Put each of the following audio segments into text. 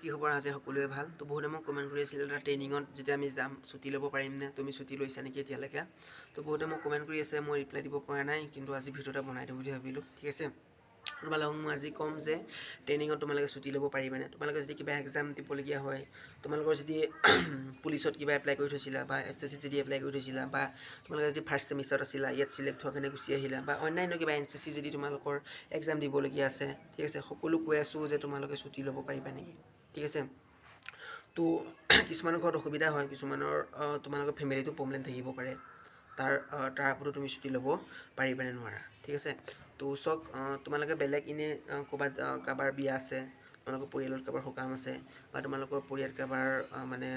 কি খবৰ আজি সকলোৱে ভাল তো বহুতে মোক কমেণ্ট কৰি আছিল এটা ট্ৰেইনিঙত যেতিয়া আমি যাম ছুটি ল'ব পাৰিম নে তুমি ছুটি লৈছা নেকি এতিয়ালৈকে তো বহুতে মোক কমেণ্ট কৰি আছে মই ৰিপ্লাই দিব পৰা নাই কিন্তু আজি ভিডিঅ'টা বনাই দিওঁ বুলি ভাবিলোঁ ঠিক আছে তোমালোকক মই আজি ক'ম যে ট্ৰেইনিঙত তোমালোকে ছুটি ল'ব পাৰিবানে তোমালোকে যদি কিবা এক্সাম দিবলগীয়া হয় তোমালোকৰ যদি পুলিচত কিবা এপ্লাই কৰি থৈছিলা বা SSC যদি এপ্লাই কৰি থৈছিলা বা তোমালোকে যদি ফাৰ্ষ্ট ছেমিষ্টাৰত আছিলা ইয়াত চিলেক্ট হোৱাৰ কাৰণে গুচি আহিলা বা অন্যান্য কিবা NCC যদি তোমালোকৰ এক্সাম দিবলগীয়া আছে ঠিক আছে সকলো কৈ আছোঁ যে তোমালোকে ছুটি ল'ব পাৰিবা নেকি ঠিক আছে তো কিছুমানৰ ঘৰত অসুবিধা হয় কিছুমানৰ তোমালোকৰ ফেমিলিটো প্ৰব্লেম থাকিব পাৰে তাৰ ওপৰতো তুমি ছুটি ল'ব পাৰিবা নে নোৱাৰা ঠিক আছে তো চক তোমালোকে বেলেগ ইনে ক'ৰবাত কাৰোবাৰ বিয়া আছে তোমালোকৰ পৰিয়ালত কাৰোবাৰ সকাম আছে বা তোমালোকৰ পৰিয়ালত কাৰোবাৰ মানে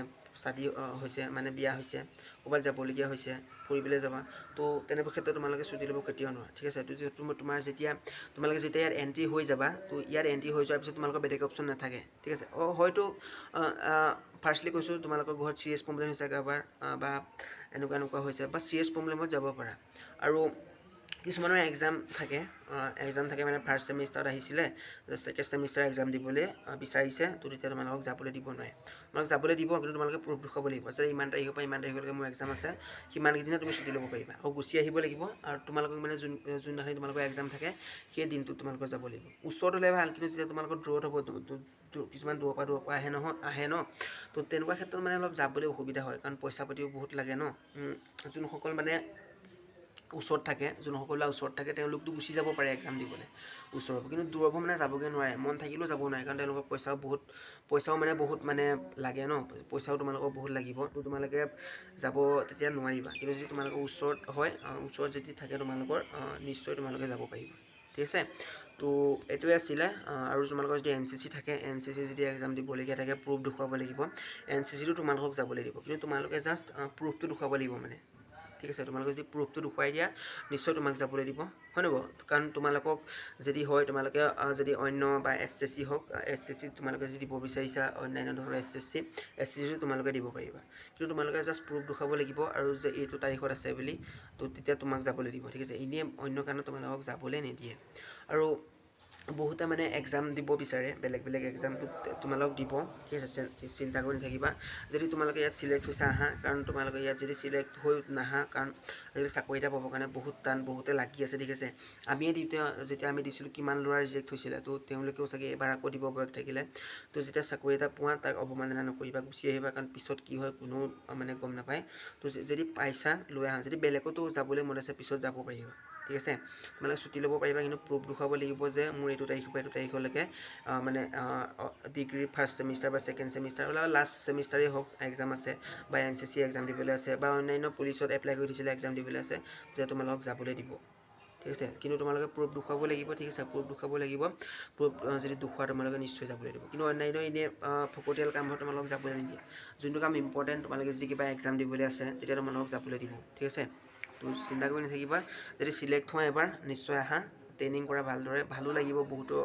চাদি হৈছে মানে বিয়া হৈছে ক'ৰবাত যাবলগীয়া হৈছে ফুৰিবলৈ যাবা তো তেনেকুৱা ক্ষেত্ৰত তোমালোকে ছুটি ল'ব কেতিয়াও নোৱাৰা ঠিক আছে তোমাৰ যেতিয়া তোমালোকে যেতিয়া ইয়াত এণ্ট্ৰি হৈ যাবা তো ইয়াত এণ্ট্ৰি হৈ যোৱাৰ পিছত তোমালোকৰ বেলেগ অপশ্যন নাথাকে ঠিক আছে হয়তো ফাৰ্ষ্টলি কৈছোঁ তোমালোকৰ ঘৰত চিৰিয়াছ প্ৰব্লেম হৈছে কাৰোবাৰ বা এনেকুৱা হৈছে বা চিৰিয়াছ প্ৰব্লেমত যাব পাৰা আৰু কিছুমানৰ এক্সাম থাকে মানে ফাৰ্ষ্ট ছেমিষ্টাৰত আহিছিলে ছেকেণ্ড ছেমিষ্টাৰ এক্সাম দিবলৈ বিচাৰিছে তো তেতিয়া তোমালোকক যাবলৈ দিব নোৱাৰে তোমালোক যাবলৈ দিব কিন্তু তোমালোকে প্ৰুফ দেখুৱাব লাগিব যে ইমান তাৰিখৰ পৰা ইমান তাৰিখলৈকে মোৰ এক্সাম আছে সিমানকেইদিনত তুমি ছুটি ল'ব পাৰিবা আৰু গুচি আহিব লাগিব আৰু তোমালোকক মানে যোনদিনাখনি তোমালোকৰ এক্সাম থাকে সেই দিনটোত তোমালোকৰ যাব লাগিব ওচৰত হ'লে ভাল কিন্তু যেতিয়া তোমালোকৰ দূৰত হ'ব কিছুমান দূৰৰ পৰা আহে ন তো তেনেকুৱা ক্ষেত্ৰত মানে অলপ যাবলৈ অসুবিধা হয় কাৰণ পইচা পাতিও বহুত লাগে ন যোনসকল মানে ওচৰত থাকে যোনসকলৰ ওচৰত থাকে তেওঁলোকতো গুচি যাব পাৰে এক্সাম দিবলৈ ওচৰৰ কিন্তু দূৰৰ পৰা মানে যাবগৈ নোৱাৰে মন থাকিলেও যাব নোৱাৰে কাৰণ তেওঁলোকৰ পইচাও মানে বহুত মানে লাগে ন পইচাও তোমালোকৰ বহুত লাগিব তো তোমালোকে যাব তেতিয়া নোৱাৰিবা কিন্তু যদি তোমালোকৰ ওচৰত হয় ওচৰত যদি থাকে তোমালোকৰ নিশ্চয় তোমালোকে যাব পাৰিবা ঠিক আছে তো এইটোৱে আছিলে আৰু তোমালোকৰ যদি NCC থাকে NCC যদি এক্সাম দিবলগীয়া থাকে প্ৰুফ দেখুৱাব লাগিব NCCটো তোমালোকক যাবলৈ দিব কিন্তু তোমালোকে জাষ্ট প্ৰুফটো দেখুৱাব লাগিব মানে ঠিক আছে তোমালোকে যদি প্ৰুফটো দেখুৱাই দিয়া নিশ্চয় তোমাক যাবলৈ দিব হয় নহয় কাৰণ তোমালোকক যদি হয় তোমালোকে যদি অন্য বা SSC হওক SSC তোমালোকে যদি দিব বিচাৰিছা অন্যান্য ধৰণৰ SSCটো তোমালোকে দিব পাৰিবা কিন্তু তোমালোকে জাষ্ট প্ৰুফ দেখুৱাব লাগিব আৰু যে এইটো তাৰিখত আছে বুলি তো তেতিয়া তোমাক যাবলৈ দিব ঠিক আছে এনেই অন্য কাৰণত তোমালোকক যাবলৈ নিদিয়ে আৰু বহুতে মানে এক্সাম দিব বিচাৰে বেলেগ এক্সামটো তোমালোক দিব ঠিক আছে চিন্তা কৰি নাথাকিবা যদি তোমালোকে ইয়াত চিলেক্ট হৈছে আহা কাৰণ তোমালোকে ইয়াত যদি চিলেক্ট হৈ নাহা কাৰণ আজিকালি চাকৰি এটা পাবৰ কাৰণে বহুত টান বহুতে লাগি আছে ঠিক আছে আমিয়ে যেতিয়া আমি দিছিলোঁ কিমান ল'ৰা ৰিজেক্ট হৈছিলে তো তেওঁলোকেও চাগে এবাৰ আকৌ দিব বয়স থাকিলে তো যেতিয়া চাকৰি এটা পোৱা তাক অৱমাননা নকৰিবা গুচি আহিবা কাৰণ পিছত কি হয় কোনো মানে গম নাপায় তো যদি পাইছা লৈ আহা যদি বেলেগতো যাবলৈ মন আছে পিছত যাব পাৰিবা ঠিক আছে তোমালোকে ছুটি ল'ব পাৰিবা কিন্তু প্ৰুফ দেখুৱাব লাগিব যে মোৰ এইটো তাৰিখৰ পৰা এইটো তাৰিখলৈকে মানে ডিগ্ৰী ফাৰ্ষ্ট ছেমিষ্টাৰ বা ছেকেণ্ড ছেমিষ্টাৰ বা লাষ্ট ছেমিষ্টাৰেই হওক এক্সাম আছে বা NCC এক্সাম দিবলৈ আছে বা অন্যান্য পুলিচত এপ্লাই কৰি দিছিলে এক্সাম দিবলৈ আছে তেতিয়া তোমালোকক যাবলৈ দিব ঠিক আছে কিন্তু তোমালোকে প্ৰুফ দেখুৱাব লাগিব ঠিক আছে প্ৰুফ দেখুৱাব লাগিব প্ৰুফ যদি দেখুওৱা তোমালোকে নিশ্চয় যাবলৈ দিব কিন্তু অন্যান্য এনেই ফকতীয়াল কামবোৰ তোমালোকক যাবলৈ নিদিয়ে যোনটো কাম ইম্পৰ্টেণ্ট তোমালোকে যদি কিবা এক্সাম দিবলৈ আছে তেতিয়া তোমালোকক যাবলৈ দিব ঠিক আছে তো চিন্তা কৰি নাথাকিবা যদি চিলেক্ট হোৱা এবাৰ নিশ্চয় আহা ট্ৰেইনিং কৰা ভালদৰে ভালো লাগিব বহুতো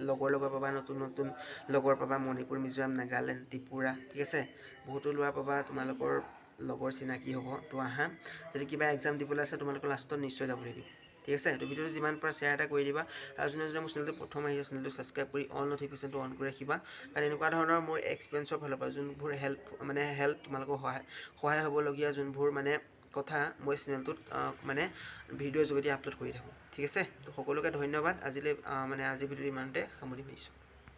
লগৰ পাবা নতুন লগৰ পাবা মণিপুৰ মিজোৰাম নাগালেণ্ড ত্ৰিপুৰা ঠিক আছে বহুতো ল'ৰা পাবা তোমালোকৰ লগৰ চিনাকি হ'ব তো আহা যদি কিবা এক্সাম দিবলৈ আছে তোমালোকৰ লাষ্টত নিশ্চয় যাবলৈ দিব ঠিক আছে তো ভিডিঅ'টো যিমান পাৰা শ্বেয়াৰ এটা কৰি দিবা আৰু যোনে মোৰ চেনেলটো প্ৰথম আহিছে চেনেলটো ছাবস্ক্ৰাইব কৰি অল ন'টিফিকেশ্যনটো অন কৰি ৰাখিবা কাৰণ এনেকুৱা ধৰণৰ মোৰ এক্সপেৰিয়েঞ্চৰ ফালৰ পৰা যোনবোৰ হেল্প তোমালোকৰ সহায় হ'বলগীয়া যোনবোৰ মানে কথা মই চেনেলটোত মানে ভিডিঅ'ৰ যোগেদি আপলোড কৰি থাকোঁ ঠিক আছে তো সকলোকে ধন্যবাদ আজিলৈ আজিৰ ভিডিঅ'টো ইমানতে সামৰি মাৰিছোঁ